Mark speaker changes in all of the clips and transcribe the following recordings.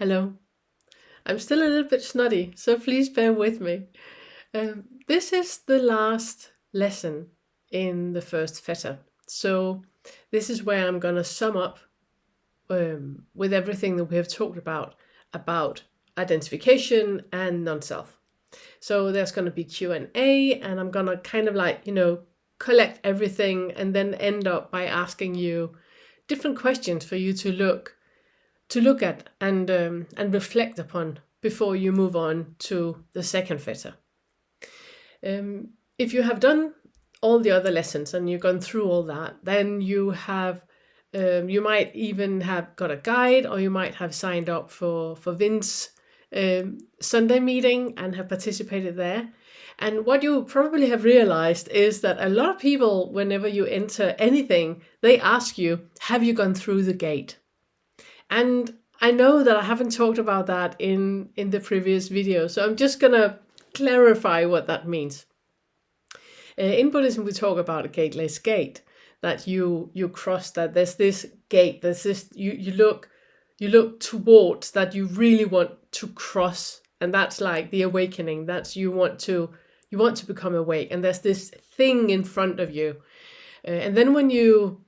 Speaker 1: Hello. I'm still a little bit snotty, so please bear with me. This is the last lesson in the first Fetter. So, this is where I'm going to sum up with everything that we have talked about identification and non-self. So, there's going to be Q&A, and I'm going to kind of collect everything and then end up by asking you different questions for you to look at and reflect upon before you move on to the second Fetter. If you have done all the other lessons and you've gone through all that, then you might even have got a guide, or you might have signed up for Vince's Sunday meeting and have participated there. And what you probably have realized is that a lot of people, whenever you enter anything, they ask you, have you gone through the gate? And I know that I haven't talked about that in the previous video, so I'm just gonna clarify what that means. In Buddhism, we talk about a gateless gate, that you cross, that there's this gate, there's this you look towards that you really want to cross, and that's like the awakening. That's you want to become awake, and there's this thing in front of you, and then when you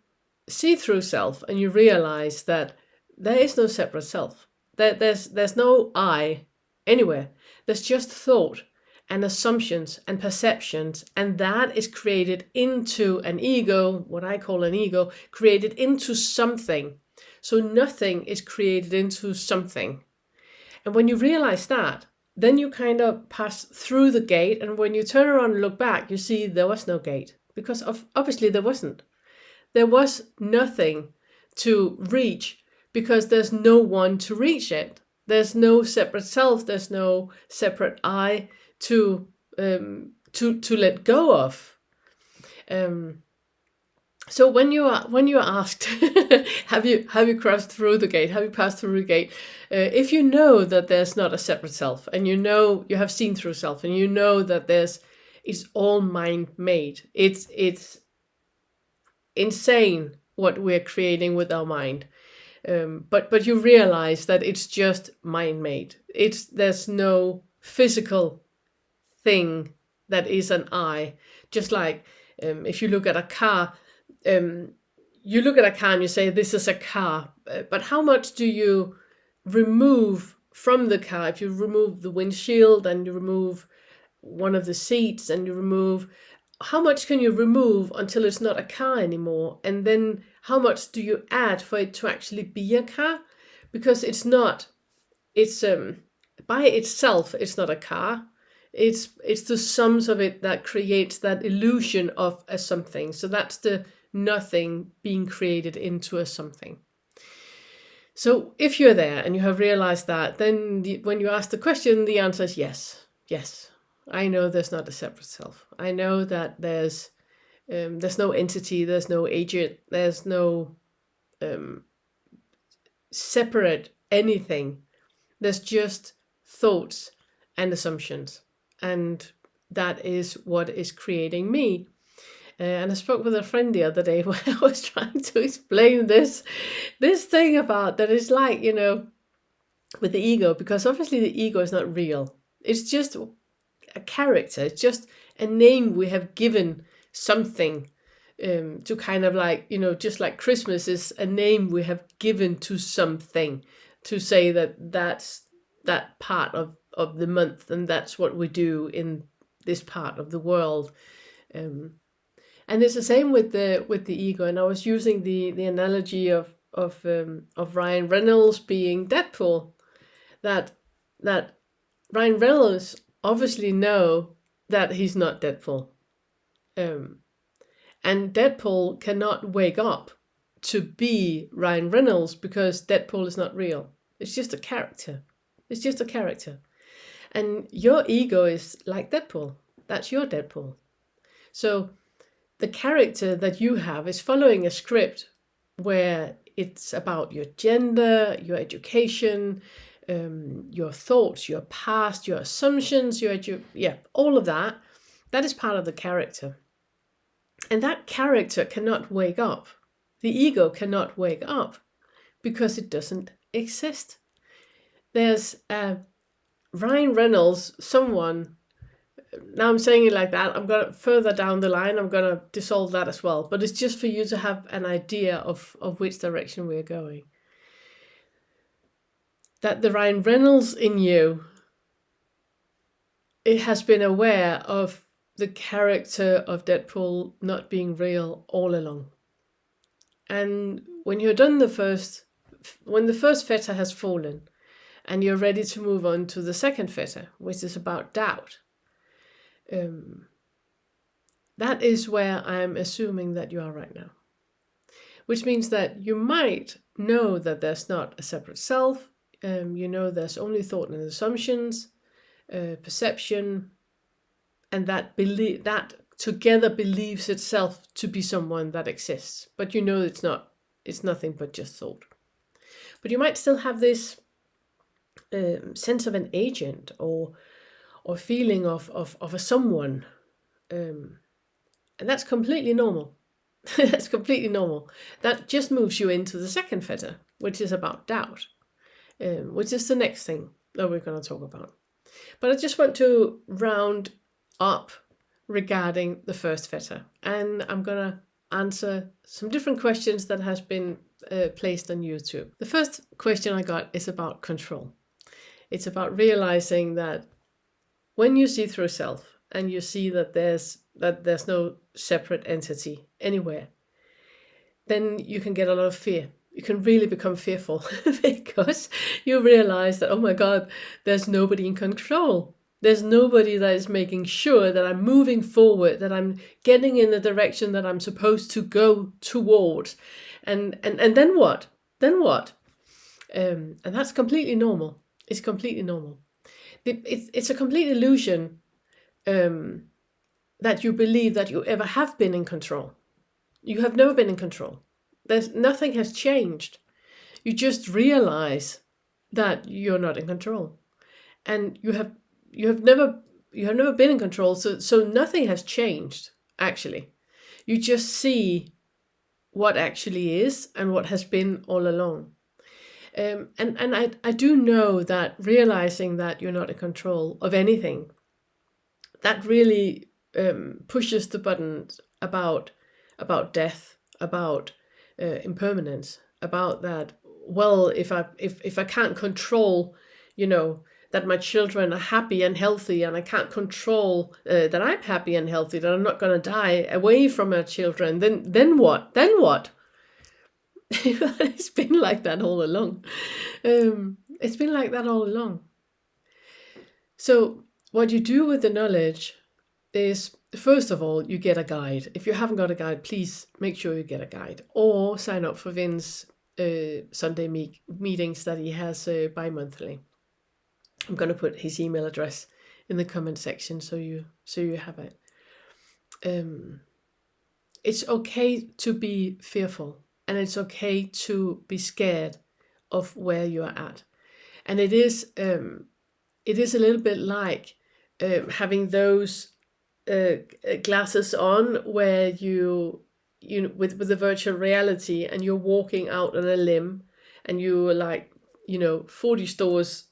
Speaker 1: see through self and you realize that there is no separate self, there's no I anywhere. There's just thought and assumptions and perceptions, and that is created into an ego, what I call an ego, created into something. So nothing is created into something. And when you realize that, then you kind of pass through the gate, and when you turn around and look back, you see there was no gate, because obviously there wasn't. There was nothing to reach, because there's no one to reach it. There's no separate self. There's no separate I to let go of. So when you are asked, have you crossed through the gate? Have you passed through the gate? If you know that there's not a separate self, and you know you have seen through self, and you know that it's all mind made. It's insane what we're creating with our mind. But you realize that it's just mind made. There's no physical thing that is an I. Just like if you look at a car, you look at a car and you say, this is a car. But how much do you remove from the car? If you remove the windshield and you remove one of the seats and you remove, how much can you remove until it's not a car anymore? And then how much do you add for it to actually be a car? Because it's by itself, it's not a car. It's the sums of it that creates that illusion of a something. So that's the nothing being created into a something. So if you're there and you have realized that, then when you ask the question, the answer is yes. Yes, I know there's not a separate self. I know that there's no entity, there's no agent, there's no separate anything. There's just thoughts and assumptions, and that is what is creating me. And I spoke with a friend the other day when I was trying to explain this thing about that is like, with the ego, because obviously the ego is not real. It's just a character. It's just a name we have given something to kind of like, just like Christmas is a name we have given to something, to say that's that part of the month, and that's what we do in this part of the world. And it's the same with the ego. And I was using the analogy of Ryan Reynolds being Deadpool, that Ryan Reynolds obviously know that he's not Deadpool. And Deadpool cannot wake up to be Ryan Reynolds, because Deadpool is not real. It's just a character. It's just a character. And your ego is like Deadpool. That's your Deadpool. So the character that you have is following a script where it's about your gender, your education, your thoughts, your past, your assumptions, all of that. That is part of the character. And that character cannot wake up. The ego cannot wake up because it doesn't exist. there's Ryan Reynolds, someone. Now I'm saying it like that. I'm gonna further down the line. I'm gonna dissolve that as well. But it's just for you to have an idea of which direction we're going. That the Ryan Reynolds in you, it has been aware of the character of Deadpool not being real all along. And when you're done when the first fetter has fallen, and you're ready to move on to the second fetter, which is about doubt, that is where I'm assuming that you are right now. Which means that you might know that there's not a separate self, you know there's only thought and assumptions, perception, and that together believes itself to be someone that exists. But you know it's nothing but just thought. But you might still have this sense of an agent or feeling of a someone, and that's completely normal. That's completely normal. That just moves you into the second fetter, which is about doubt, which is the next thing that we're going to talk about. But I just want to round up regarding the first fetter, and I'm going to answer some different questions that has been placed on YouTube. The first question I got is about control. It's about realizing that when you see through self and you see that there's no separate entity anywhere, then you can get a lot of fear. You can really become fearful because you realize that, oh my God, there's nobody in control. There's nobody that is making sure that I'm moving forward, that I'm getting in the direction that I'm supposed to go towards. And then what? Then what? And that's completely normal. It's completely normal. It's a complete illusion that you believe that you ever have been in control. You have never been in control. Nothing has changed. You just realize that you're not in control, and you have never been in control. So nothing has changed. Actually, you just see what actually is and what has been all along. And I do know that realizing that you're not in control of anything, that really pushes the buttons about death, about impermanence, about that. Well, if I can't control, that my children are happy and healthy, and I can't control that I'm happy and healthy, that I'm not going to die away from my children, then what? Then what? It's been like that all along. It's been like that all along. So what you do with the knowledge is, first of all, you get a guide. If you haven't got a guide, please make sure you get a guide, or sign up for Vin's Sunday meetings that he has bi-monthly. I'm going to put his email address in the comment section so you have it. It's okay to be fearful, and it's okay to be scared of where you are at. And it is a little bit like having those glasses on where you with the virtual reality, and you're walking out on a limb, and you're like 40 stores,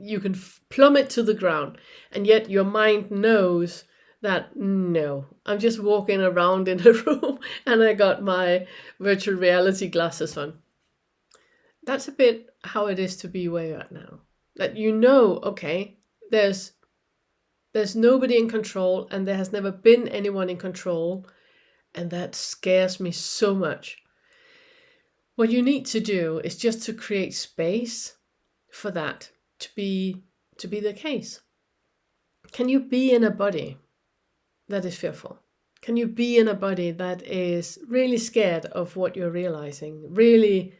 Speaker 1: you can plummet to the ground, and yet your mind knows that no, I'm just walking around in a room and I got my virtual reality glasses on. That's a bit how it is to be where you're at now. That okay, there's nobody in control, and there has never been anyone in control, and that scares me so much. What you need to do is just to create space for that to be the case. Can you be in a body that is fearful? Can you be in a body that is really scared of what you're realizing, really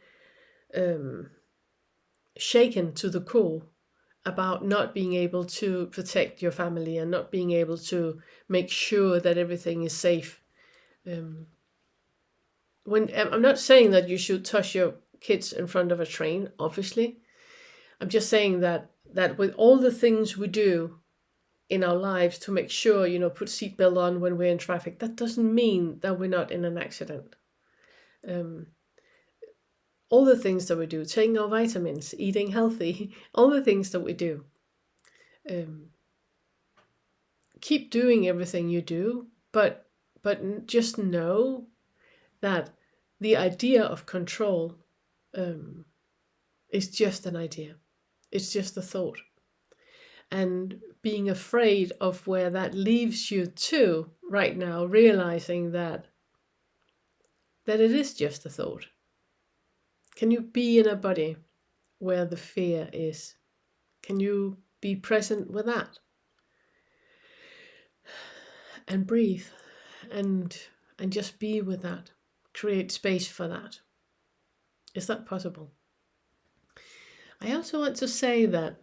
Speaker 1: shaken to the core about not being able to protect your family and not being able to make sure that everything is safe? When I'm not saying that you should touch your kids in front of a train, obviously. I'm just saying that with all the things we do in our lives to make sure, put seatbelt on when we're in traffic, that doesn't mean that we're not in an accident. all the things that we do, taking our vitamins, eating healthy, all the things that we do. Keep doing everything you do, but just know that the idea of control is just an idea. It's just a thought. And being afraid of where that leaves you to right now, realizing that it is just a thought. Can you be in a body where the fear is? Can you be present with that? And breathe and just be with that. Create space for that. Is that possible? I also want to say that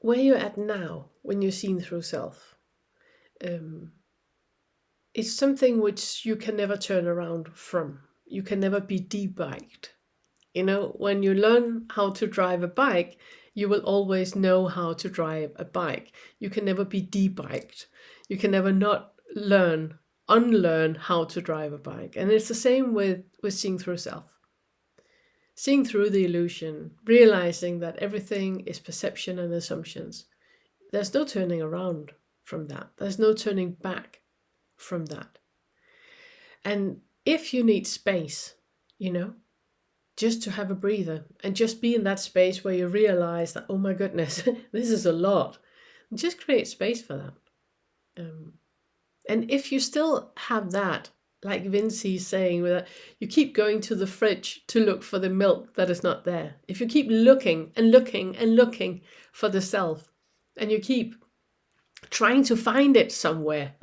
Speaker 1: where you're at now, when you're seen through self, it's something which you can never turn around from. You can never be de-biked. You know, when you learn how to drive a bike, you will always know how to drive a bike. You can never be de-biked. You can never not unlearn how to drive a bike. And it's the same with seeing through self. Seeing through the illusion, realizing that everything is perception and assumptions. There's no turning around from that. There's no turning back from that. And if you need space, just to have a breather and just be in that space where you realize that, oh my goodness, this is a lot. Just create space for that. And if you still have that, like Vinci's saying, that you keep going to the fridge to look for the milk that is not there. If you keep looking and looking and looking for the self, and you keep trying to find it somewhere,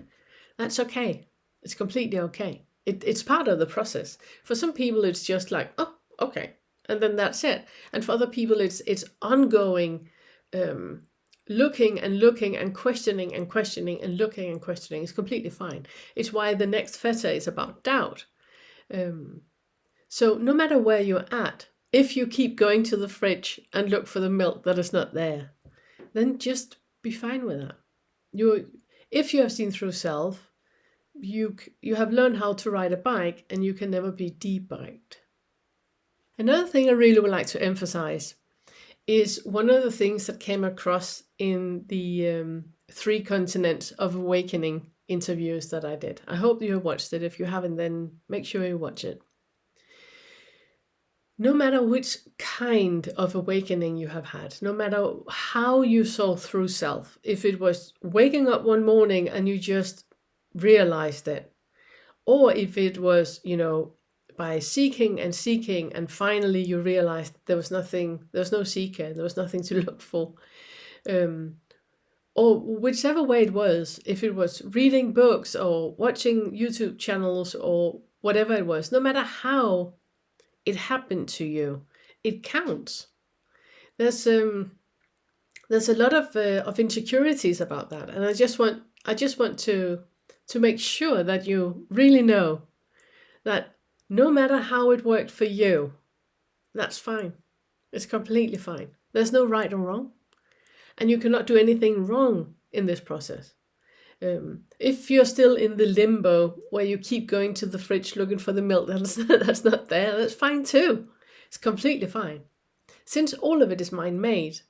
Speaker 1: that's okay. It's completely okay. It's part of the process. For some people, it's just like, oh, okay, and then that's it. And for other people, it's ongoing, looking and looking and questioning and questioning and looking and questioning. Is completely fine. It's why the next Fetter is about doubt. So no matter where you're at, if you keep going to the fridge and look for the milk that is not there, then just be fine with that. If you have seen through self, you have learned how to ride a bike, and you can never be de-biked. Another thing I really would like to emphasize is one of the things that came across in the 3 continents of awakening interviews that I did. I hope you have watched it. If you haven't, then make sure you watch it. No matter which kind of awakening you have had, no matter how you saw through self, if it was waking up one morning and you just realized it, or if it was, by seeking and finally you realized there was no seeker, there was nothing to look for, or whichever way it was, if it was reading books or watching YouTube channels or whatever it was, no matter how it happened to you, it counts. There's a lot of insecurities about that, and I just want to make sure that you really know that no matter how it worked for you, that's fine. It's completely fine. There's no right or wrong, and you cannot do anything wrong in this process. If you're still in the limbo where you keep going to the fridge looking for the milk that's not there, that's fine too. It's completely fine. Since all of it is mind-made,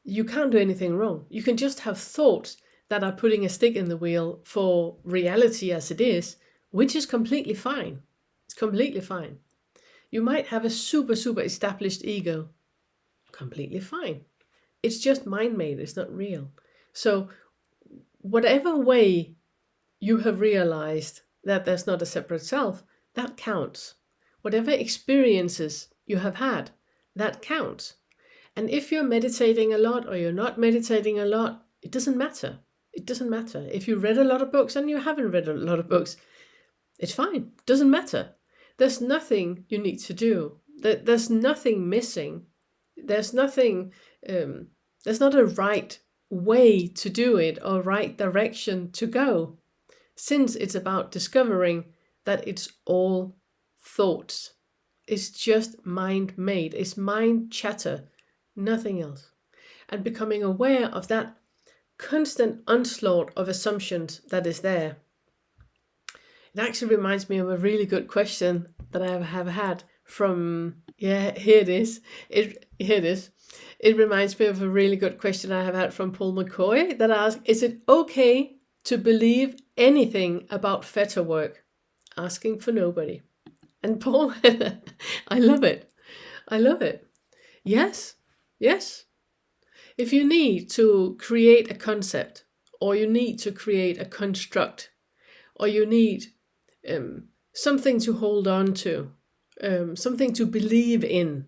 Speaker 1: you can't do anything wrong. You can just have thoughts that are putting a stick in the wheel for reality as it is, which is completely fine. It's completely fine. You might have a super, super established ego. Completely fine. It's just mind-made. It's not real. So whatever way you have realized that there's not a separate self, that counts. Whatever experiences you have had, that counts. And if you're meditating a lot or you're not meditating a lot, it doesn't matter. It doesn't matter. If you read a lot of books and you haven't read a lot of books, it's fine. It doesn't matter. There's nothing you need to do. There's nothing missing. There's nothing, there's not a right way to do it or right direction to go, since it's about discovering that it's all thoughts. It's just mind-made. It's mind chatter, nothing else. And becoming aware of that constant onslaught of assumptions that is there. It actually reminds me of a really good question that I have had Here it is. Here it is. It reminds me of a really good question I have had from Paul McCoy that asks, is it okay to believe anything about Fetter work? Asking for nobody. And Paul, I love it. I love it. Yes, yes. If you need to create a concept, or you need to create a construct, or you need something to hold on to, something to believe in,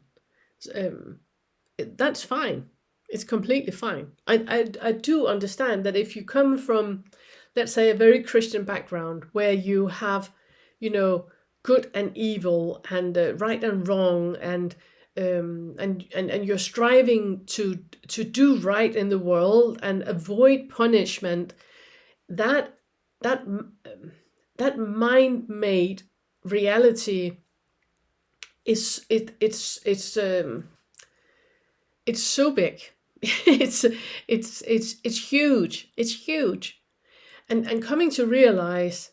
Speaker 1: that's fine. It's completely fine. I do understand that if you come from, let's say, a very Christian background where you have, good and evil and right and wrong, and you're striving to do right in the world and avoid punishment, that that that mind-made reality it's so big. It's huge. It's huge. And coming to realize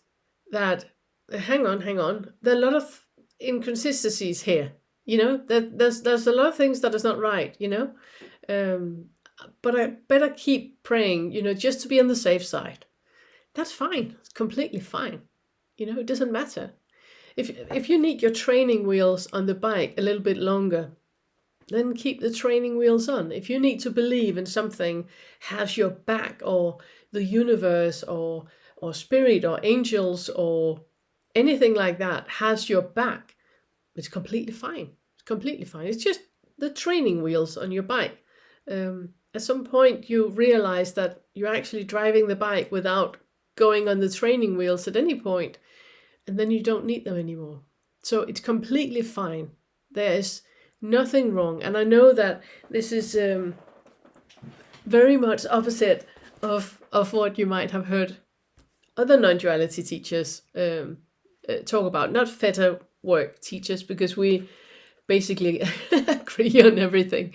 Speaker 1: that, hang on, there are a lot of inconsistencies here. There's a lot of things that is not right. But I better keep praying. Just to be on the safe side. That's fine. It's completely fine. It doesn't matter. If you need your training wheels on the bike a little bit longer, then keep the training wheels on. If you need to believe in something has your back, or the universe, or spirit, or angels, or anything like that has your back, it's completely fine. It's completely fine. It's just the training wheels on your bike. At some point you realize that you're actually driving the bike without going on the training wheels at any point, and then you don't need them anymore. So it's completely fine. There is nothing wrong. And I know that this is very much opposite of what you might have heard other non-duality teachers talk about. Not Fetter work teachers, because we basically agree on everything.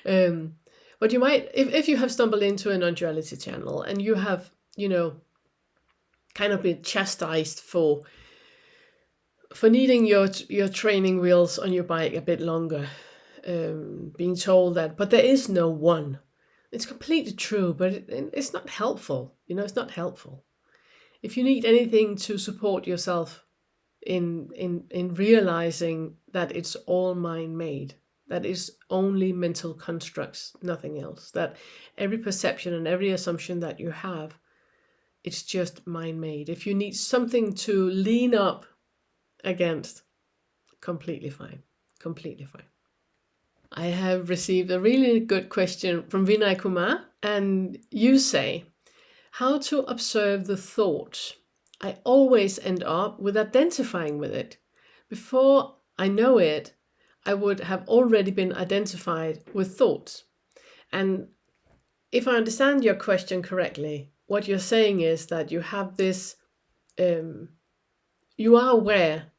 Speaker 1: But you might, if you have stumbled into a non-duality channel and you have, kind of been chastised for needing your training wheels on your bike a bit longer, being told that, but there is no one. It's completely true, but it's not helpful. It's not helpful. If you need anything to support yourself in realizing that it's all mind-made, that is only mental constructs, nothing else, that every perception and every assumption that you have, it's just mind-made. If you need something to lean up against, completely fine. Completely fine. I have received a really good question from Vinay Kumar, and you say, how to observe the thoughts. I always end up with identifying with it. Before I know it, I would have already been identified with thoughts. And if I understand your question correctly, what you're saying is that you have this, you are aware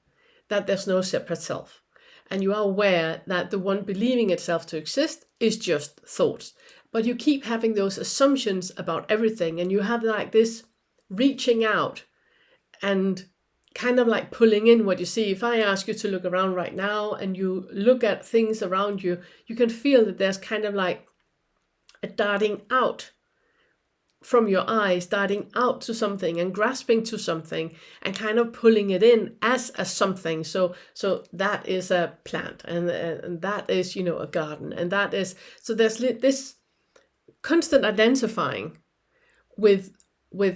Speaker 1: that there's no separate self. And you are aware that the one believing itself to exist is just thoughts. But you keep having those assumptions about everything, and you have like this reaching out and kind of like pulling in what you see. If I ask you to look around right now and you look at things around you, you can feel that there's kind of like a darting out from your eyes, darting out to something and grasping to something and kind of pulling it in as a something. So that is a plant, and that is, a garden, and that is, so there's this constant identifying with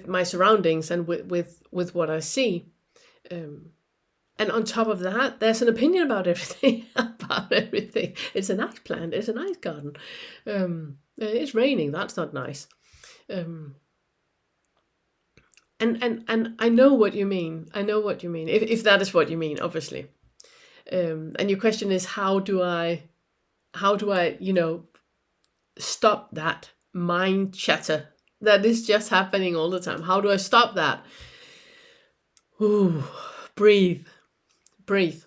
Speaker 1: my surroundings and with what I see. And on top of that, there's an opinion about everything, It's a nice plant, it's a nice garden. It's raining, that's not nice. And I know what you mean. If that is what you mean, obviously. And your question is, how do I, stop that mind chatter that is just happening all the time? How do I stop that? Ooh, breathe. The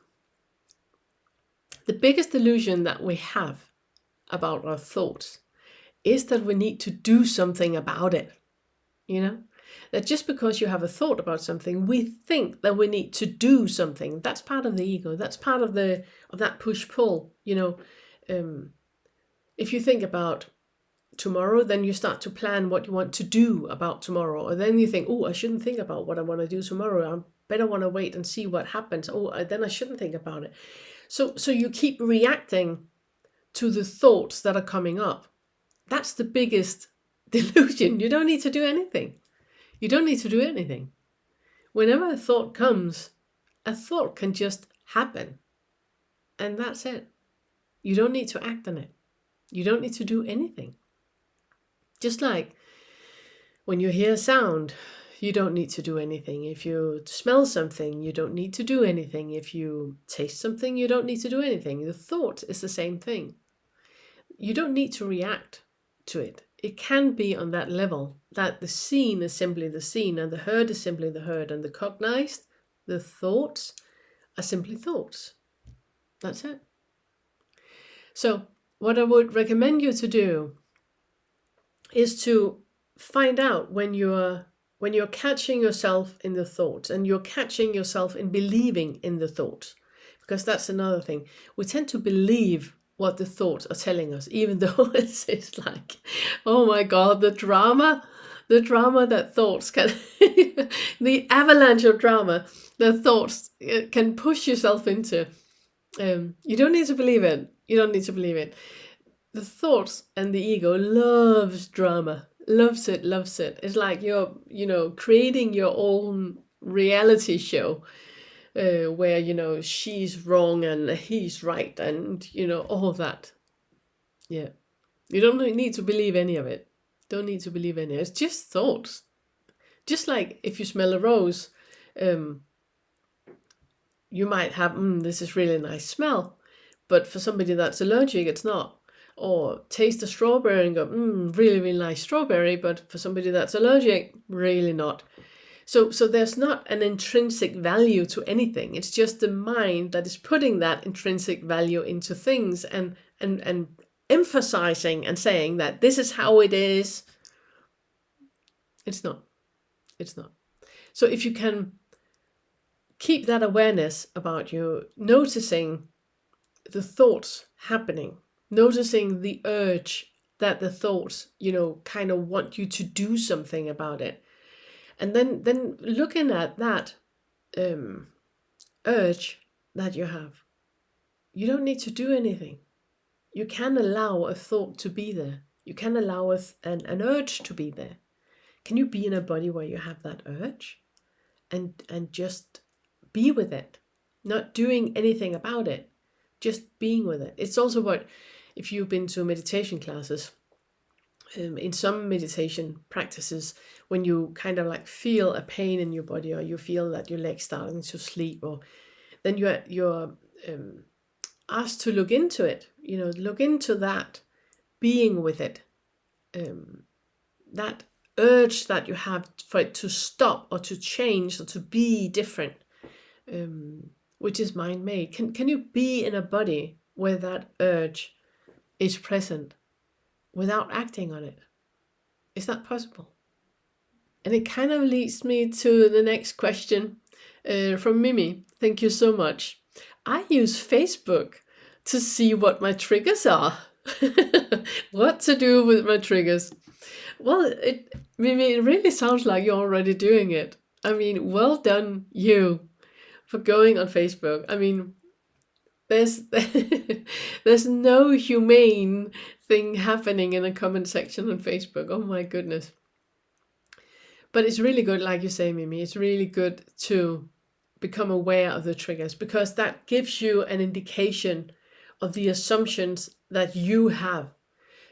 Speaker 1: biggest delusion that we have about our thoughts is that we need to do something about it. That just because you have a thought about something, we think that we need to do something. That's part of the ego. That's part of that push-pull. If you think about tomorrow, then you start to plan what you want to do about tomorrow. Or then you think, oh, I shouldn't think about what I want to do tomorrow. I better want to wait and see what happens. Then I shouldn't think about it. So you keep reacting to the thoughts that are coming up. That's the biggest delusion. You don't need to do anything. You don't need to do anything. Whenever a thought comes, a thought can just happen. And that's it. You don't need to act on it. You don't need to do anything. Just like when you hear sound, you don't need to do anything. If you smell something, you don't need to do anything. If you taste something, you don't need to do anything. The thought is the same thing. You don't need to react to it. It can be on that level that the seen is simply the seen and the heard is simply the heard, and the cognized, the thoughts, are simply thoughts. That's it. So what I would recommend you to do is to find out when you're catching yourself in the thoughts and you're catching yourself in believing in the thoughts, because that's another thing. We tend to believe what the thoughts are telling us, even though it's like, oh my God, the drama that thoughts can, the avalanche of drama that thoughts can push yourself into. You don't need to believe it. You don't need to believe it. The thoughts and the ego loves drama, loves it. It's like you're, creating your own reality show where, she's wrong and he's right and, all that. Yeah. You don't need to believe any of it. Don't need to believe any of it. It's just thoughts. Just like if you smell a rose, you might have, this is really nice smell. But for somebody that's allergic, it's not. Or taste a strawberry and go, really, really nice strawberry. But for somebody that's allergic, really not. So there's not an intrinsic value to anything. It's just the mind that is putting that intrinsic value into things and emphasizing and saying that this is how it is. It's not. So if you can keep that awareness about you, noticing the thoughts happening, noticing the urge that the thoughts, kind of want you to do something about it. And then looking at that urge that you have, you don't need to do anything. You can allow a thought to be there. You can allow an urge to be there. Can you be in a body where you have that urge and just be with it, not doing anything about it, just being with it? It's also what, if you've been to meditation classes, in some meditation practices, when you kind of like feel a pain in your body, or you feel that your leg's starting to sleep, or then you're asked to look into it, look into that, being with it, that urge that you have for it to stop or to change or to be different, which is mind-made. Can you be in a body where that urge is present without acting on it? Is that possible? And it kind of leads me to the next question from Mimi. Thank you so much. I use Facebook to see what my triggers are. What to do with my triggers. Well, Mimi, it really sounds like you're already doing it. I mean, well done you for going on Facebook. I mean, there's no humane thing happening in a comment section on Facebook. Oh my goodness. But it's really good, like you say, Mimi, it's really good to become aware of the triggers, because that gives you an indication of the assumptions that you have.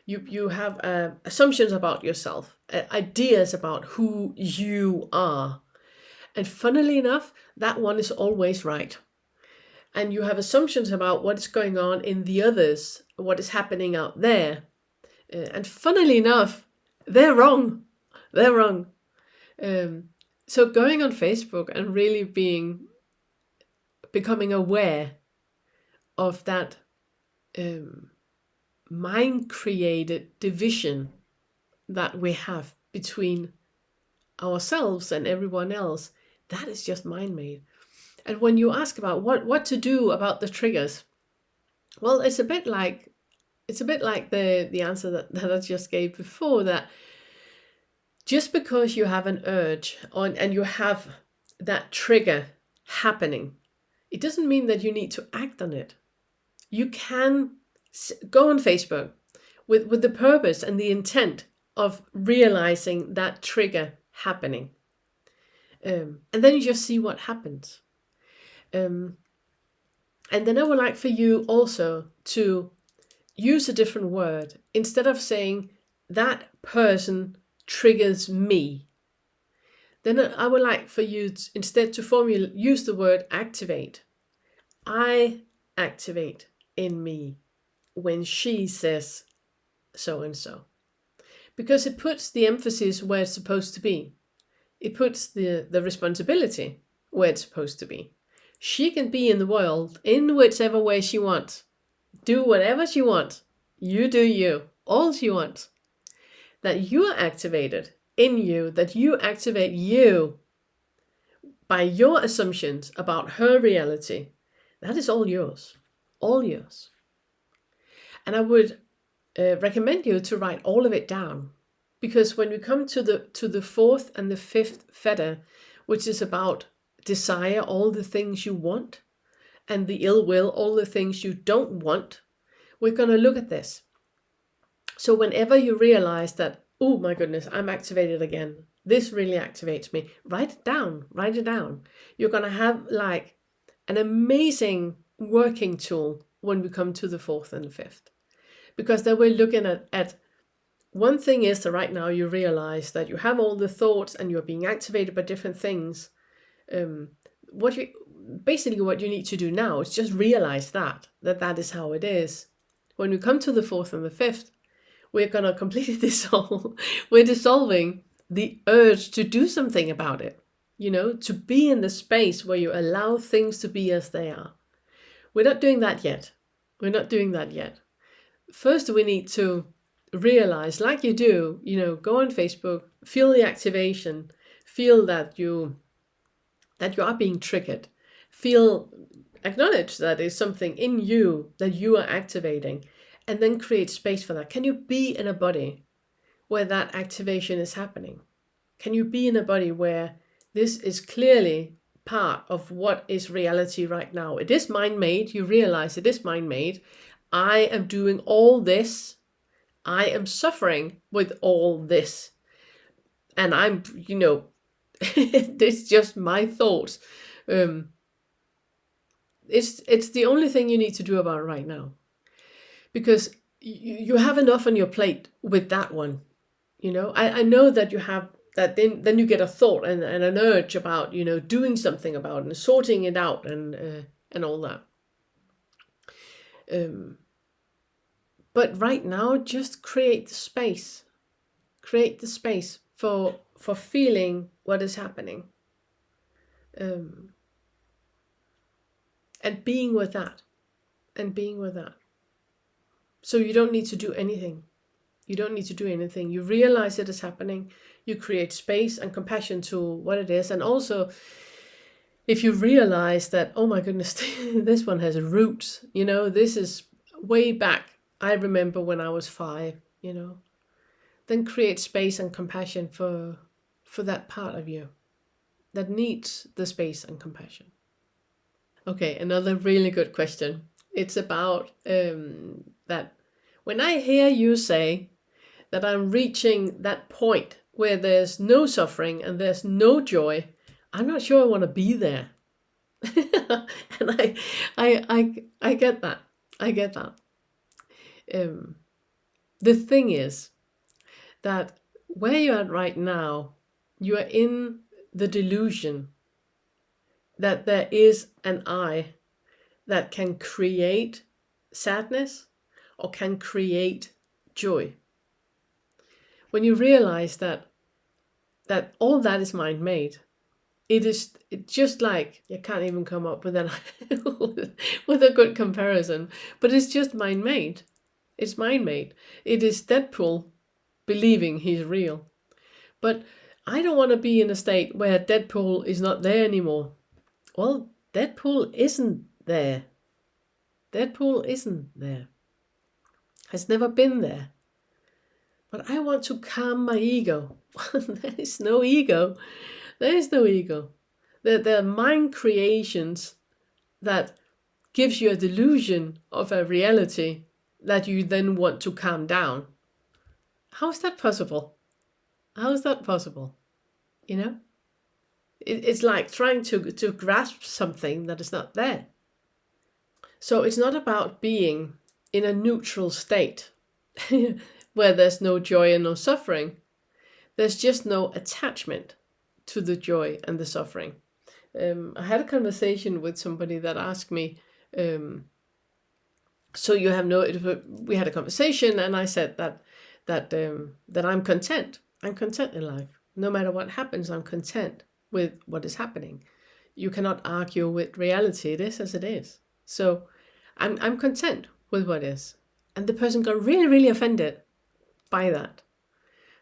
Speaker 1: You have assumptions about yourself, ideas about who you are. And funnily enough, that one is always right. And you have assumptions about what is going on in the others, what is happening out there. And funnily enough, they're wrong. So going on Facebook and really becoming aware of that mind-created division that we have between ourselves and everyone else, that is just mind-made. And when you ask about what to do about the triggers, well, it's a bit like the answer that I just gave before, that just because you have an urge and you have that trigger happening, it doesn't mean that you need to act on it. You can go on Facebook with the purpose and the intent of realizing that trigger happening. And then you just see what happens. And then I would like for you also to use a different word. Instead of saying that person triggers me, then I would like for you instead to use the word activate. I activate in me when she says so and so. Because it puts the emphasis where it's supposed to be. It puts the responsibility where it's supposed to be. She can be in the world in whichever way she wants. Do whatever she wants. You do you. All she wants. That you are activated in you, that you activate you by your assumptions about her reality. That is all yours. All yours. And I would recommend you to write all of it down. Because when we come to the fourth and the fifth fetter, which is about desire, all the things you want, and the ill will, all the things you don't want, we're going to look at this. So whenever you realize that, oh my goodness, I'm activated again, this really activates me, write it down. You're going to have like an amazing working tool when we come to the fourth and the fifth. Because then we're looking at one thing is that right now you realize that you have all the thoughts and you're being activated by different things. What you need to do now is just realize that is how it is. When we come to the fourth and the fifth, we're going to completely dissolve. We're dissolving the urge to do something about it. To be in the space where you allow things to be as they are. We're not doing that yet. First, we need to realize, like you do, go on Facebook, feel the activation, feel that you are being triggered, acknowledge that there's something in you that you are activating, and then create space for that. Can you be in a body where that activation is happening? Can you be in a body where this is clearly part of what is reality right now? It is mind-made. You realize it is mind-made. I am doing all this. I am suffering with all this. And I'm, it's just my thoughts. It's the only thing you need to do about it right now. Because you have enough on your plate with that one. I know that you have that, then you get a thought and an urge about, doing something about it and sorting it out and all that. But right now, just create the space. Create the space for feeling what is happening. And being with that. So you don't need to do anything. You realize it is happening. You create space and compassion to what it is. And also, if you realize that, oh my goodness, this one has roots, this is way back. I remember when I was 5, then create space and compassion for that part of you that needs the space and compassion. Okay, another really good question. It's about that when I hear you say that I'm reaching that point where there's no suffering and there's no joy, I'm not sure I want to be there. And I get that. The thing is that where you're at right now, you are in the delusion that there is an I that can create sadness or can create joy. When you realize that all that is mind-made, it's just like, you can't even come up with with a good comparison, but it's just mind-made. It's mind-made. It is Deadpool believing he's real. But I don't want to be in a state where Deadpool is not there anymore. Well, Deadpool isn't there. Deadpool isn't there. Has never been there. But I want to calm my ego. There is no ego. There is no ego. There are mind creations that gives you a delusion of a reality that you then want to calm down. How is that possible? How is that possible? You know? It's like trying to grasp something that is not there. So it's not about being in a neutral state where there's no joy and no suffering. There's just no attachment to the joy and the suffering. I had a conversation with somebody that asked me, so you have no, we had a conversation and I said that I'm content. I'm content in life. No matter what happens, I'm content with what is happening. You cannot argue with reality. It is as it is. So I'm content with what is. And the person got really, really offended by that.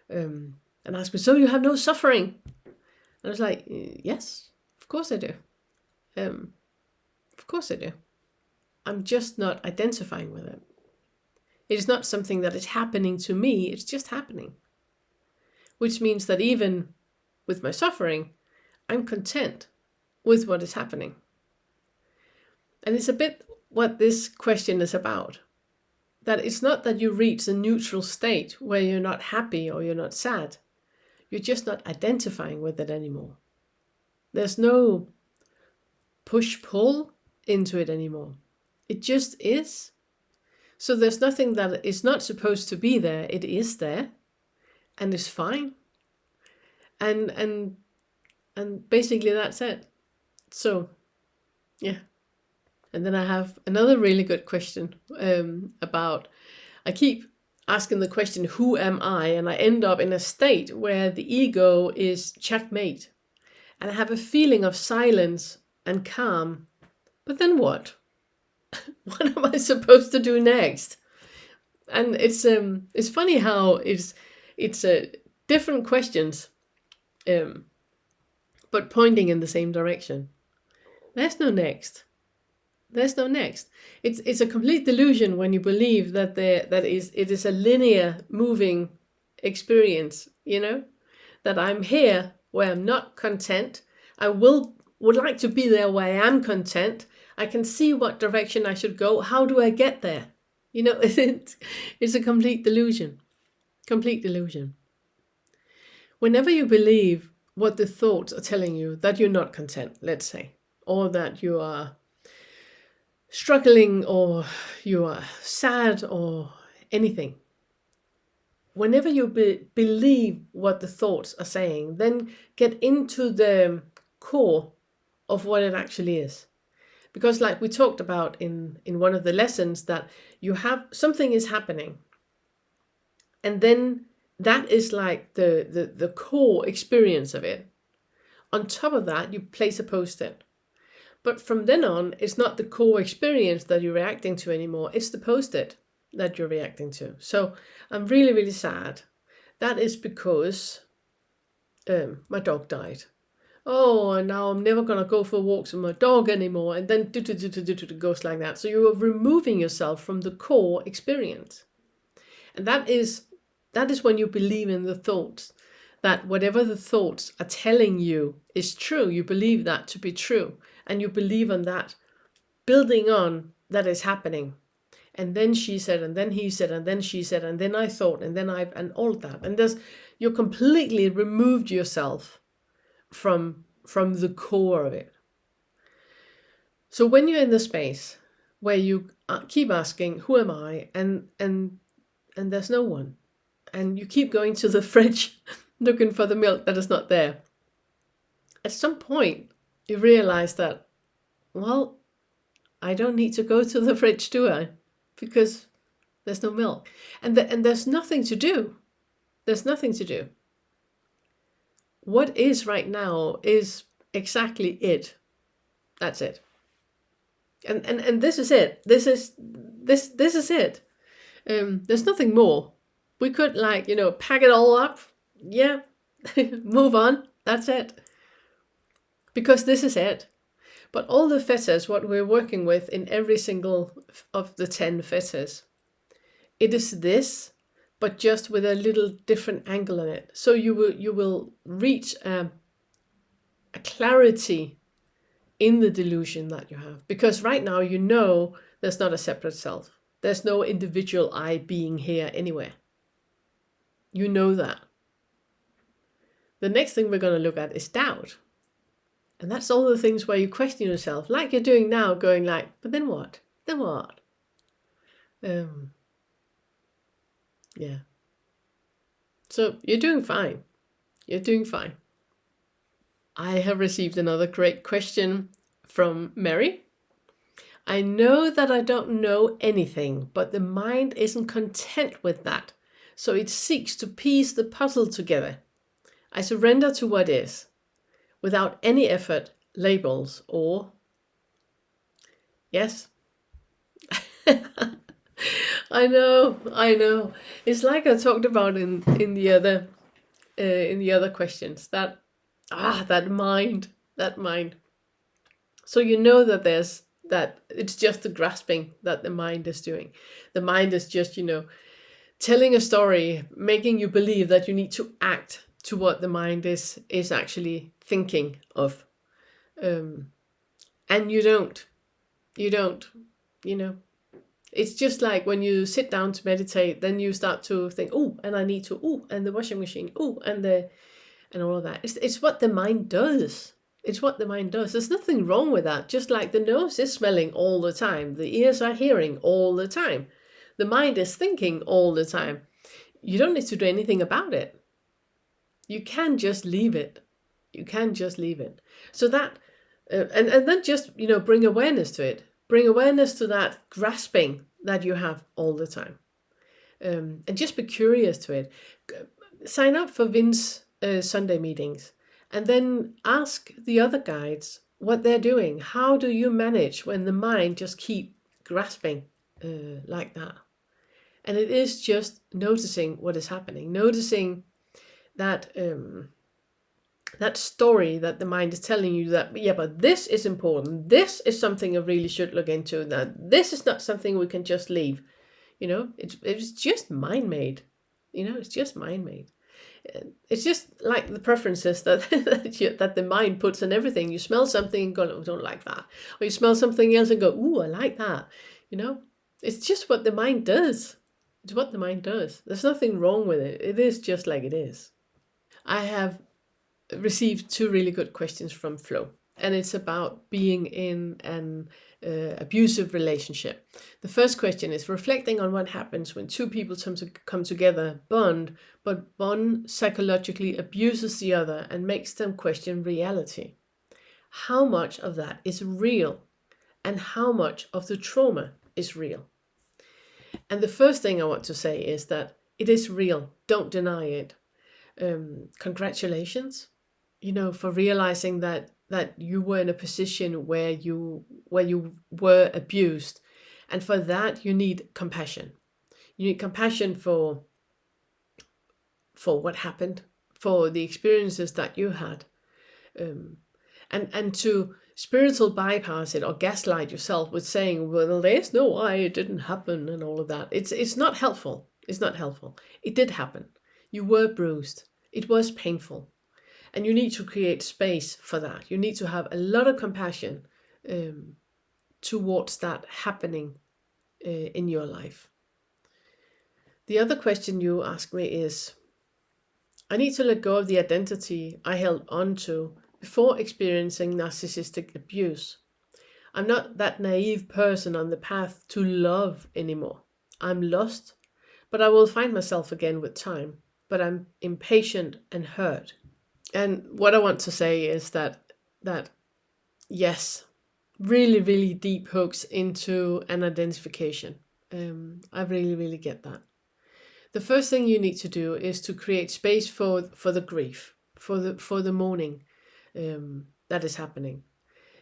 Speaker 1: And asked me, so you have no suffering? And I was like, yes, of course I do. Of course I do. I'm just not identifying with it. It is not something that is happening to me. It's just happening. Which means that even with my suffering, I'm content with what is happening. And it's a bit what this question is about. That it's not that you reach a neutral state where you're not happy or you're not sad. You're just not identifying with it anymore. There's no push-pull into it anymore. It just is. So there's nothing that is not supposed to be there. It is there. And it's fine. And basically that's it. So, yeah. And then I have another really good question about, I keep asking the question, who am I? And I end up in a state where the ego is checkmate. And I have a feeling of silence and calm. But then what? What am I supposed to do next? And it's funny how it's different questions, but pointing in the same direction. There's no next. There's no next. It's a complete delusion when you believe that it is a linear moving experience, you know? That I'm here where I'm not content. I would like to be there where I am content. I can see what direction I should go. How do I get there? You know, it's a complete delusion. Complete delusion. Whenever you believe what the thoughts are telling you, that you're not content, let's say, or that you are struggling or you are sad or anything, whenever you believe what the thoughts are saying, then get into the core of what it actually is. Because like we talked about in one of the lessons, that you have something is happening. And then that is like the core experience of it. On top of that, you place a post-it. But from then on, it's not the core experience that you're reacting to anymore. It's the post-it that you're reacting to. So I'm really, really sad. That is because my dog died. Oh, and now I'm never going to go for walks with my dog anymore. And then it goes like that. So you are removing yourself from the core experience. And that is when you believe in the thoughts. That whatever the thoughts are telling you is true. You believe that to be true. And you believe on that, building on that is happening. And then she said, and then he said, and then she said, and then I thought, and then and all that. And you completely removed yourself from the core of it. So when you're in the space where you keep asking, who am I? And there's no one. And you keep going to the fridge looking for the milk that is not there. At some point, you realize that, well, I don't need to go to the fridge, do I? Because there's no milk. And there's nothing to do. There's nothing to do. What is right now is exactly it. That's it. And this is it. This is it. There's nothing more. We could pack it all up. Yeah, Move on. That's it. Because this is it. But all the fetters, what we're working with in every single of the 10 fetters, it is this, but just with a little different angle in it. So you will reach a clarity in the delusion that you have. Because right now you know there's not a separate self. There's no individual I being here anywhere. You know that. The next thing we're going to look at is doubt. And that's all the things where you question yourself, like you're doing now, going like, but then what? Then what? Yeah. So you're doing fine. You're doing fine. I have received another great question from Mary. I know that I don't know anything, but the mind isn't content with that. So it seeks to piece the puzzle together. I surrender to what is, without any effort, labels, or... Yes. I know. It's like I talked about in the other questions. That mind. So you know that there's that it's just the grasping that the mind is doing. The mind is just, telling a story, making you believe that you need to act to what the mind is actually thinking of. And you don't. It's just like when you sit down to meditate, then you start to think, oh, and I need to, oh, and the washing machine, oh, and all of that. It's what the mind does. It's what the mind does. There's nothing wrong with that. Just like the nose is smelling all the time, the ears are hearing all the time, the mind is thinking all the time. You don't need to do anything about it. You can just leave it. So that, and then just, bring awareness to it. Bring awareness to that grasping that you have all the time. And just be curious to it. Sign up for Vin's Sunday meetings, and then ask the other guides what they're doing. How do you manage when the mind just keep grasping like that? And it is just noticing what is happening, noticing that that story that the mind is telling you that, yeah, but this is important. This is something I really should look into. That this is not something we can just leave. It's just mind made. It's just mind made. It's just like the preferences that that the mind puts on everything. You smell something and go, oh, I don't like that. Or you smell something else and go, ooh, I like that. It's just what the mind does. It's what the mind does. There's nothing wrong with it. It is just like it is. I have received 2 really good questions from Flo, and it's about being in an abusive relationship. The first question is reflecting on what happens when 2 people come together, bond, but one psychologically abuses the other and makes them question reality. How much of that is real, and how much of the trauma is real? And the first thing I want to say is that it is real. Don't deny it. Congratulations, for realizing that you were in a position where you were abused, and for that you need compassion. You need compassion for what happened, for the experiences that you had, and to spiritual bypass it or gaslight yourself with saying, well, there's no why it didn't happen and all of that. It's not helpful. It's not helpful. It did happen. You were bruised. It was painful. And you need to create space for that. You need to have a lot of compassion towards that happening in your life. The other question you ask me is, I need to let go of the identity I held on to before experiencing narcissistic abuse. I'm not that naive person on the path to love anymore. I'm lost, but I will find myself again with time. But I'm impatient and hurt. And what I want to say is that yes, really, really deep hooks into an identification. I really, really get that. The first thing you need to do is to create space for the grief, for the mourning that is happening.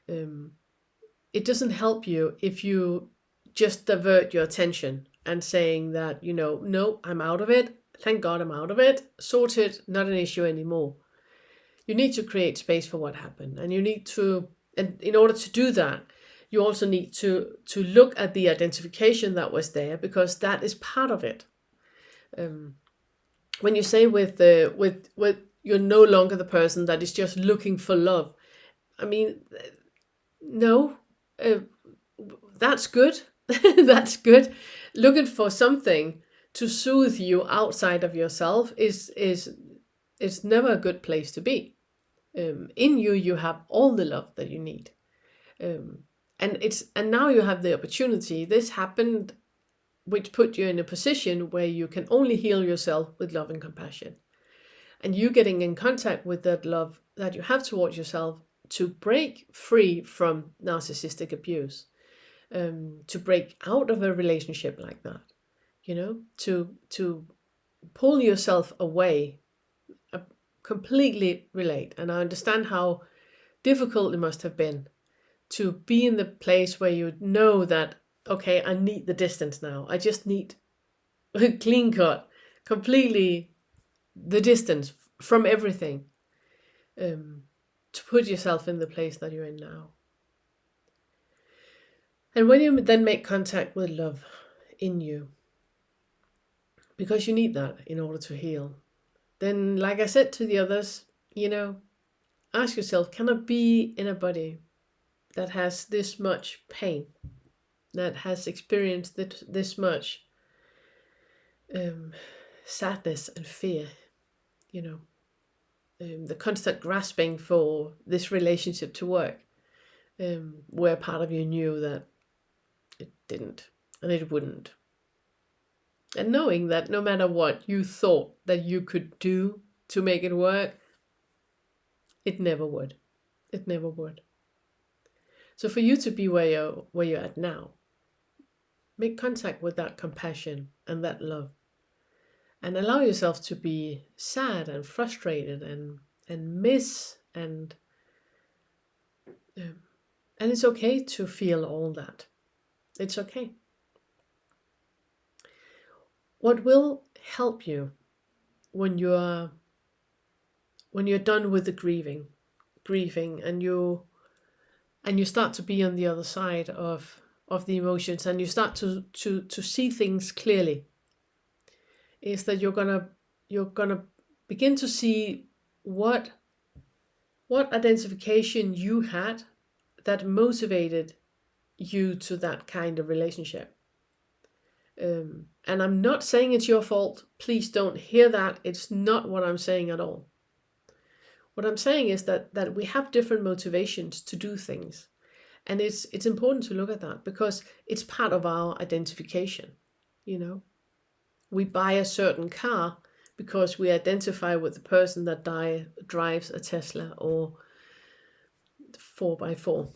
Speaker 1: It doesn't help you if you just divert your attention and saying that, no, I'm out of it. Thank God I'm out of it. Sorted, not an issue anymore. You need to create space for what happened, and you need to, and in order to do that, you also need to look at the identification that was there, because that is part of it. When you say with you're no longer the person that is just looking for love, I mean, no, that's good. That's good. Looking for something to soothe you outside of yourself is never a good place to be. In you have all the love that you need, and now you have the opportunity. This happened, which put you in a position where you can only heal yourself with love and compassion, and you getting in contact with that love that you have towards yourself to break free from narcissistic abuse, to break out of a relationship like that, to pull yourself away. I completely relate, and I understand how difficult it must have been to be in the place where you know that, okay, I need the distance now. I just need a clean cut, completely the distance from everything, to put yourself in the place that you're in now. And when you then make contact with love in you, because you need that in order to heal, then, like I said to the others, ask yourself, can I be in a body that has this much pain, that has experienced this much sadness and fear, the constant grasping for this relationship to work, where part of you knew that it didn't and it wouldn't. And knowing that no matter what you thought that you could do to make it work, it never would. It never would. So for you to be where you're at now, make contact with that compassion and that love, and allow yourself to be sad and frustrated and miss and it's okay to feel all that. It's okay. What will help you when you're done with the grieving, and you start to be on the other side of the emotions, and you start to see things clearly, is that you're gonna begin to see what identification you had that motivated you to that kind of relationship. And I'm not saying it's your fault. Please don't hear that. It's not what I'm saying at all. What I'm saying is that we have different motivations to do things. And it's important to look at that, because it's part of our identification. We buy a certain car because we identify with the person that drives a Tesla or 4x4.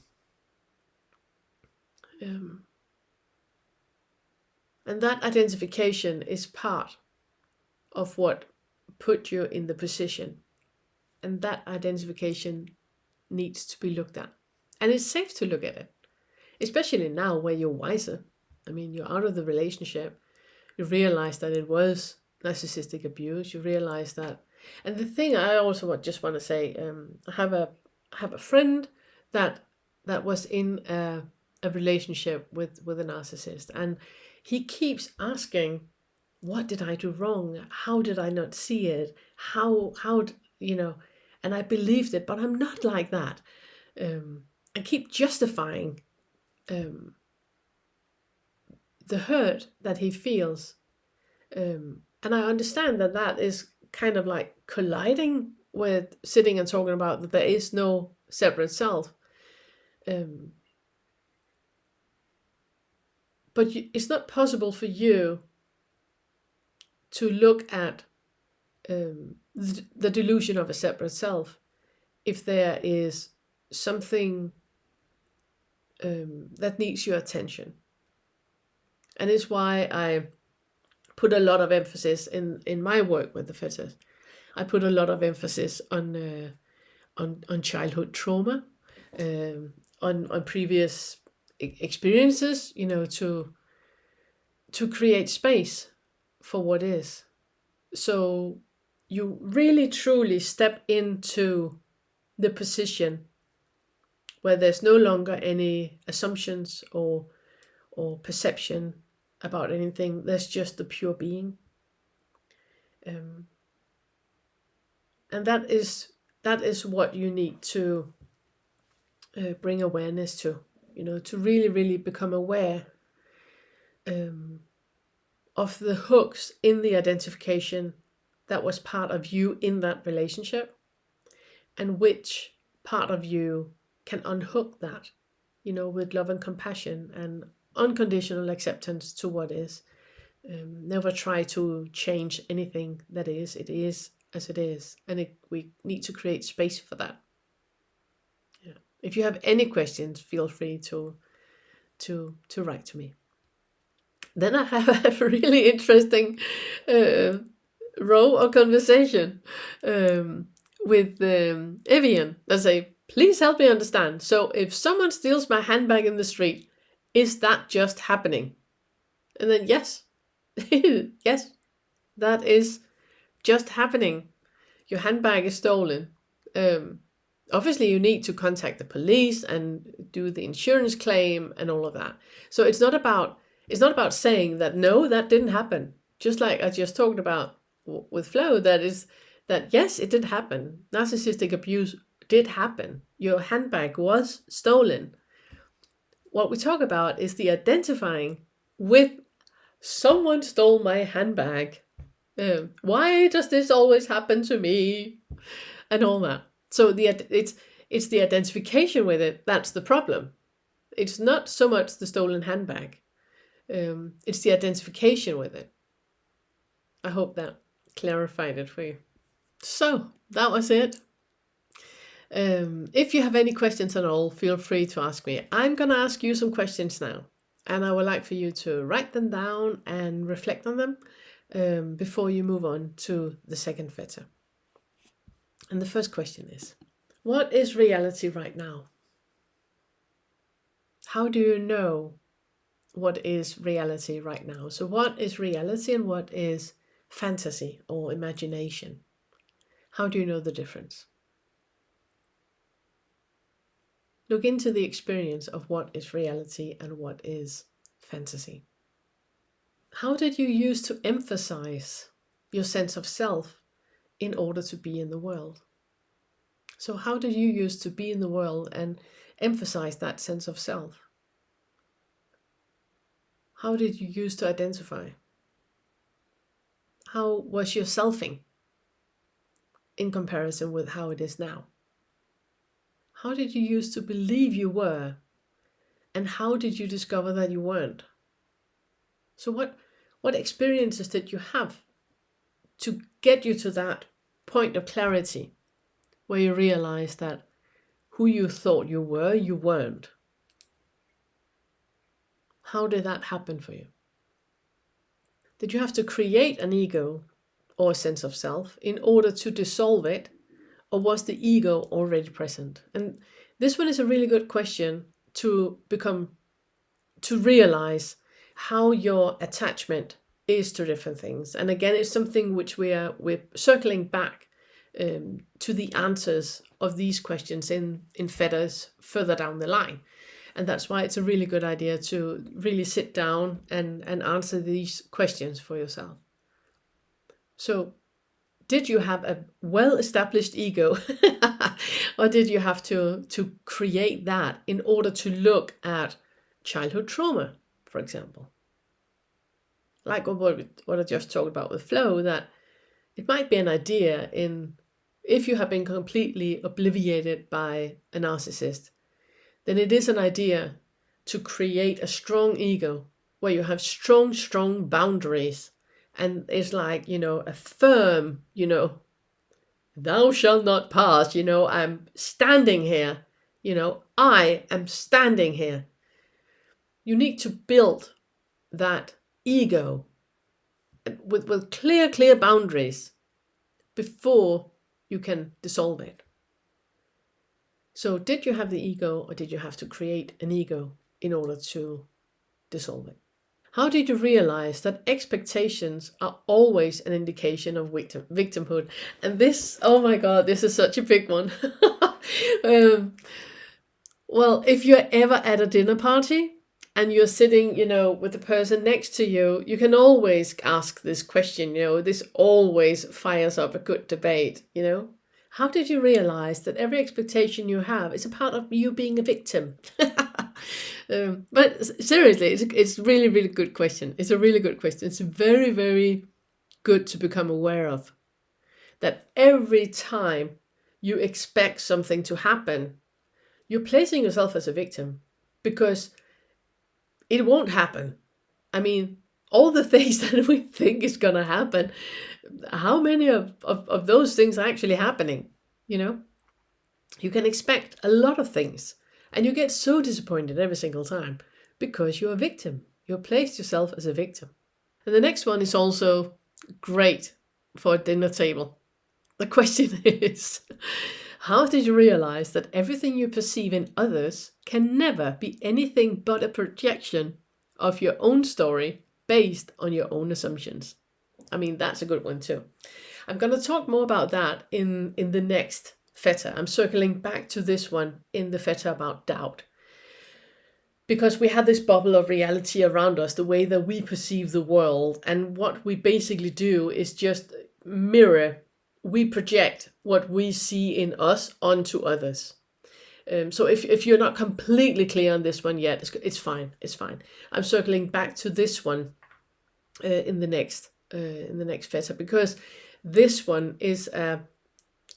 Speaker 1: And that identification is part of what put you in the position. And that identification needs to be looked at. And it's safe to look at it, especially now where you're wiser. I mean, you're out of the relationship. You realize that it was narcissistic abuse. You realize that. And the thing I also just want to say, I have a friend that was in a relationship with a narcissist, and he keeps asking, what did I do wrong? How did I not see it? How and I believed it, but I'm not like that. I keep justifying the hurt that he feels. And I understand that is kind of like colliding with sitting and talking about that there is no separate self. But it's not possible for you to look at the delusion of a separate self if there is something that needs your attention. And it's why I put a lot of emphasis in my work with the Fetters. I put a lot of emphasis on childhood trauma, on previous experiences, to create space for what is. So you really truly step into the position where there's no longer any assumptions or perception about anything. There's just the pure being. Um, and that is what you need to bring awareness to, to really, really become aware um, of the hooks in the identification that was part of you in that relationship, and which part of you can unhook that, with love and compassion and unconditional acceptance to what is. Never try to change anything that is. It is as it is, and we need to create space for that. Yeah. If you have any questions, feel free to write to me. Then I have a really interesting uh, row or conversation with Evian. I say, please help me understand. So if someone steals my handbag in the street, is that just happening? And then yes, yes, that is just happening. Your handbag is stolen. Um, Obviously, you need to contact the police and do the insurance claim and all of that. So it's not about saying that no, that didn't happen. Just like I just talked about with Flo, that yes, it did happen. Narcissistic abuse did happen. Your handbag was stolen. What we talk about is the identifying with someone stole my handbag. Why does this always happen to me? And all that. So it's the identification with it that's the problem. It's not so much the stolen handbag. It's the identification with it. I hope that clarified it for you. So that was it. If you have any questions at all, feel free to ask me. I'm gonna ask you some questions now, and I would like for you to write them down and reflect on them before you move on to the second fetter. And the first question is, what is reality right now? How do you know what is reality right now? So what is reality and what is fantasy or imagination? How do you know the difference? Look into the experience of what is reality and what is fantasy. How did you use to emphasize your sense of self in order to be in the world? So how did you use to be in the world and emphasize that sense of self? How did you use to identify? How was your selfing in comparison with how it is now? How did you use to believe you were? And how did you discover that you weren't? So what experiences did you have to get you to that point of clarity where you realized that who you thought you were, you weren't? How did that happen for you? Did you have to create an ego or a sense of self in order to dissolve it? Or was the ego already present? And this one is a really good question to realize how your attachment is to different things. And again, it's something which we're circling back to the answers of these questions in Fetters further down the line. And that's why it's a really good idea to really sit down and answer these questions for yourself. So, did you have a well-established ego or did you have to create that in order to look at childhood trauma, for example? Like what I just talked about with Flo, that it might be an idea if you have been completely obliterated by a narcissist, then it is an idea to create a strong ego where you have strong boundaries. And it's like, a firm, thou shalt not pass, I'm standing here, I am standing here. You need to build that ego with clear boundaries before you can dissolve it. So did you have the ego or did you have to create an ego in order to dissolve it? How did you realize that expectations are always an indication of victimhood? And this, oh my God, this is such a big one. um, well, if you're ever at a dinner party and you're sitting, with the person next to you, you can always ask this question, this always fires up a good debate, How did you realize that every expectation you have is a part of you being a victim? But seriously, it's really, really good question. It's a really good question. It's very, very good to become aware of. That every time you expect something to happen, you're placing yourself as a victim because it won't happen. I mean, all the things that we think is going to happen, how many of those things are actually happening? You can expect a lot of things and you get so disappointed every single time because you're a victim. You placed yourself as a victim. And the next one is also great for a dinner table. The question is, how did you realize that everything you perceive in others can never be anything but a projection of your own story based on your own assumptions? I mean, that's a good one too. I'm going to talk more about that in the next Fetter. I'm circling back to this one in the Fetter about doubt. Because we have this bubble of reality around us, the way that we perceive the world, and what we basically do is just mirror, we project what we see in us onto others. So if you're not completely clear on this one yet, it's fine. It's fine. I'm circling back to this one in the next Fetter, because this one is a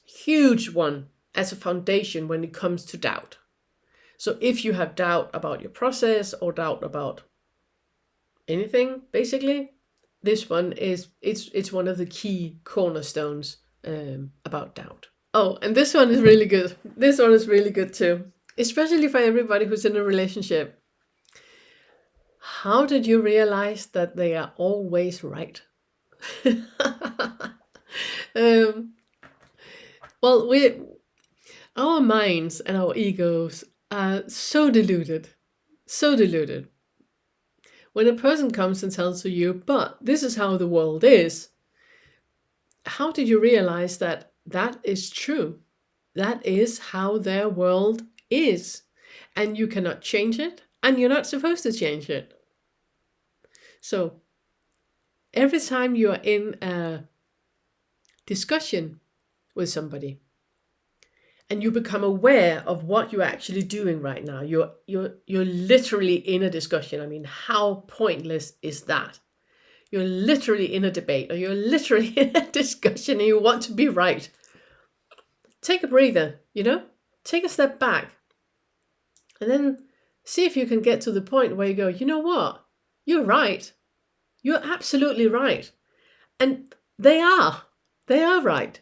Speaker 1: huge one as a foundation when it comes to doubt. So if you have doubt about your process or doubt about anything, basically, this one it's one of the key cornerstones about doubt. Oh, and this one is really good. This one is really good too, especially for everybody who's in a relationship. How did you realize that they are always right? Well, our minds and our egos are so deluded. So deluded. When a person comes and tells you, but this is how the world is, how did you realize that that is true? That is how their world is. And you cannot change it, and you're not supposed to change it. So, every time you are in a discussion with somebody, and you become aware of what you're actually doing right now. You're literally in a discussion. I mean, how pointless is that? You're literally in a debate, or you're literally in a discussion and you want to be right. Take a breather, take a step back, and then see if you can get to the point where you go, you know what? You're right. You're absolutely right. And they are right.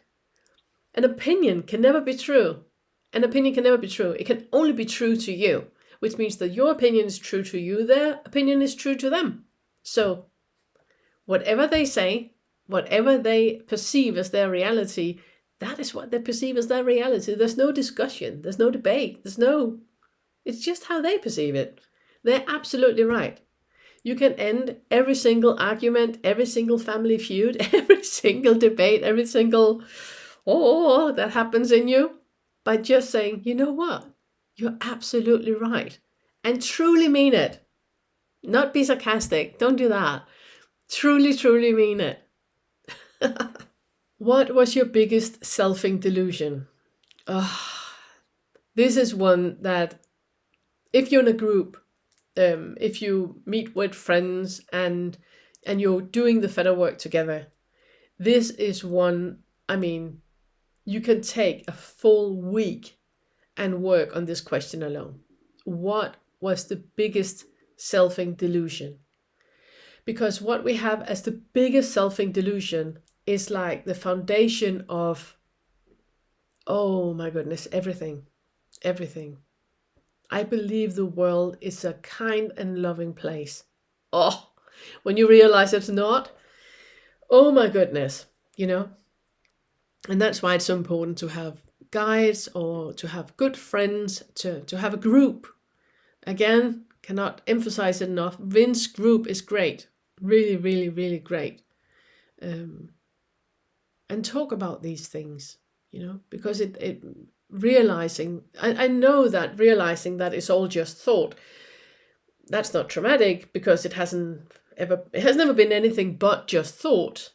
Speaker 1: An opinion can never be true. An opinion can never be true. It can only be true to you, which means that your opinion is true to you, their opinion is true to them. So, whatever they say, whatever they perceive as their reality, that is what they perceive as their reality. There's no discussion, there's no debate, it's just how they perceive it. They're absolutely right. You can end every single argument, every single family feud, every single debate, every single that happens in you by just saying, you know what? You're absolutely right. And truly mean it. Not be sarcastic. Don't do that. Truly, truly mean it. What was your biggest selfing delusion? This is one that if you're in a group, if you meet with friends and you're doing the Fetter work together, this is one, I mean, you can take a full week and work on this question alone. What was the biggest selfing delusion? Because what we have as the biggest selfing delusion is like the foundation of, oh my goodness, everything. I believe the world is a kind and loving place. Oh, when you realize it's not, oh my goodness, And that's why it's so important to have guides or to have good friends, to have a group. Again, Cannot emphasize it enough. Vince's group is great. Really, really, really great. And talk about these things, because it realizing, I know that realizing that it's all just thought, that's not traumatic, because it has never been anything but just thought.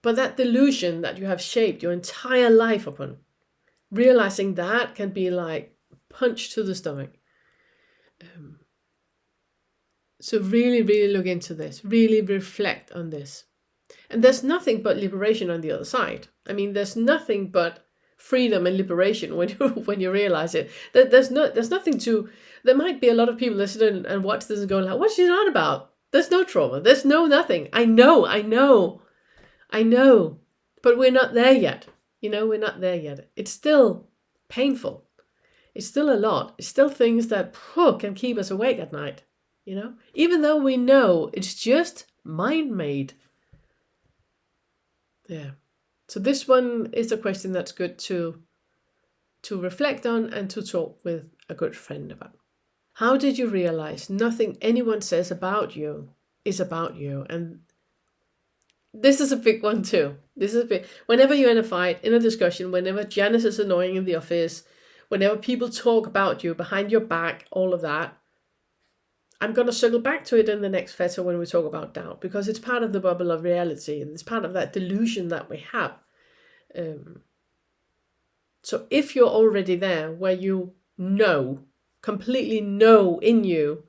Speaker 1: But that delusion that you have shaped your entire life upon, realizing that can be like punch to the stomach. So really, really look into this. Really reflect on this. And there's nothing but liberation on the other side. I mean, there's nothing but freedom and liberation when you realize it. There's nothing to. There might be a lot of people listening and watch this and going like, "What's she on about? There's no trauma. There's no nothing." I know. But we're not there yet. We're not there yet. It's still painful. It's still a lot. It's still things that can keep us awake at night. Even though we know it's just mind-made. Yeah. So this one is a question that's good to reflect on and to talk with a good friend about. How did you realize nothing anyone says about you is about you? And this is a big one too. Whenever you're in a fight, in a discussion, whenever Janice is annoying in the office, whenever people talk about you behind your back, all of that, I'm going to circle back to it in the next Fetter when we talk about doubt, because it's part of the bubble of reality. It's part of that delusion that we have. So if you're already there where you completely know in you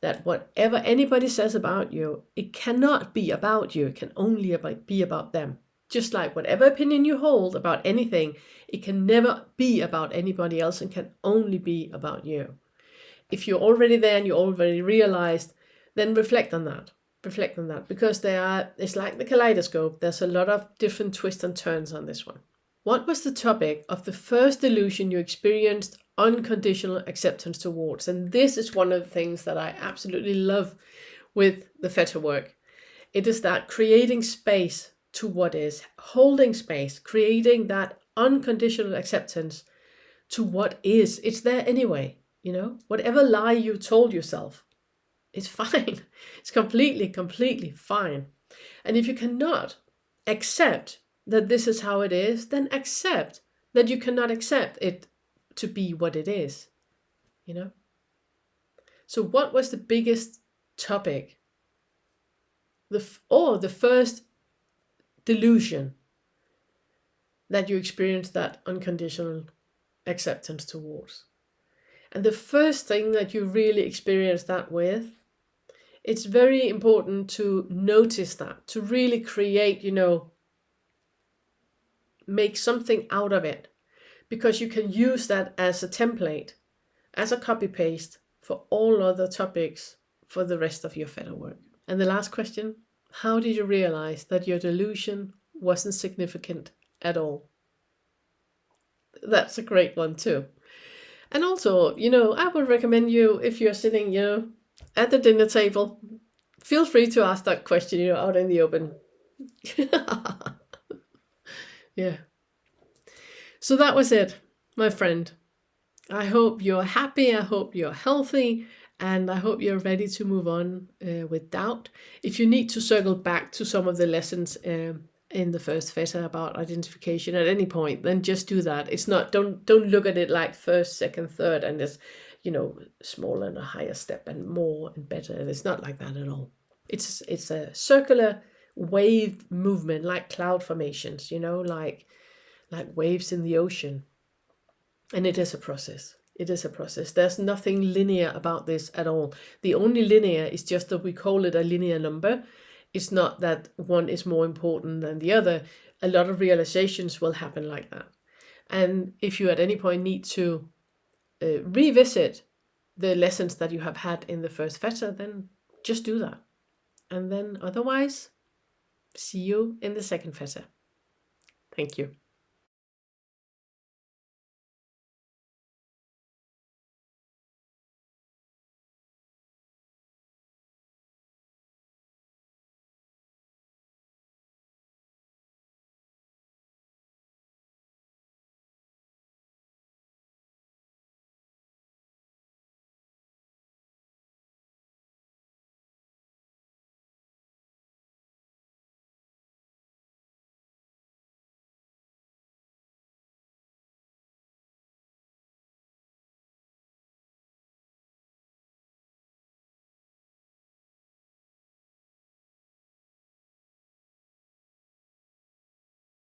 Speaker 1: that whatever anybody says about you, it cannot be about you. It can only be about them. Just like whatever opinion you hold about anything, it can never be about anybody else and can only be about you. If you're already there and you already realized, then reflect on that. Because it's like the kaleidoscope. There's a lot of different twists and turns on this one. What was the topic of the first delusion you experienced unconditional acceptance towards? And this is one of the things that I absolutely love with the Fetter work. It is that creating space to what is, holding space, creating that unconditional acceptance to what is. It's there anyway. Whatever lie you told yourself, it's fine. It's completely fine. And if you cannot accept that this is how it is, then accept that you cannot accept it to be what it is. So what was the biggest topic? The first delusion that you experienced that unconditional acceptance towards? And the first thing that you really experience that with, it's very important to notice that, to really create, make something out of it, because you can use that as a template, as a copy paste for all other topics for the rest of your Fetter work. And the last question, how did you realize that your delusion wasn't significant at all? That's a great one too. And also, I would recommend you, if you're sitting, at the dinner table, feel free to ask that question, out in the open. Yeah. So that was it, my friend. I hope you're happy. I hope you're healthy. And I hope you're ready to move on with doubt. If you need to circle back to some of the lessons in the first Fetter about identification at any point, then just do that. It's not, don't look at it like first, second, third, and there's, smaller and a higher step and more and better. And it's not like that at all. It's a circular wave movement, like cloud formations, like waves in the ocean. And it is a process. There's nothing linear about this at all. The only linear is just that we call it a linear number. It's not that one is more important than the other. A lot of realizations will happen like that. And if you at any point need to revisit the lessons that you have had in the first Fetter, then just do that. And then otherwise, see you in the second Fetter. Thank you.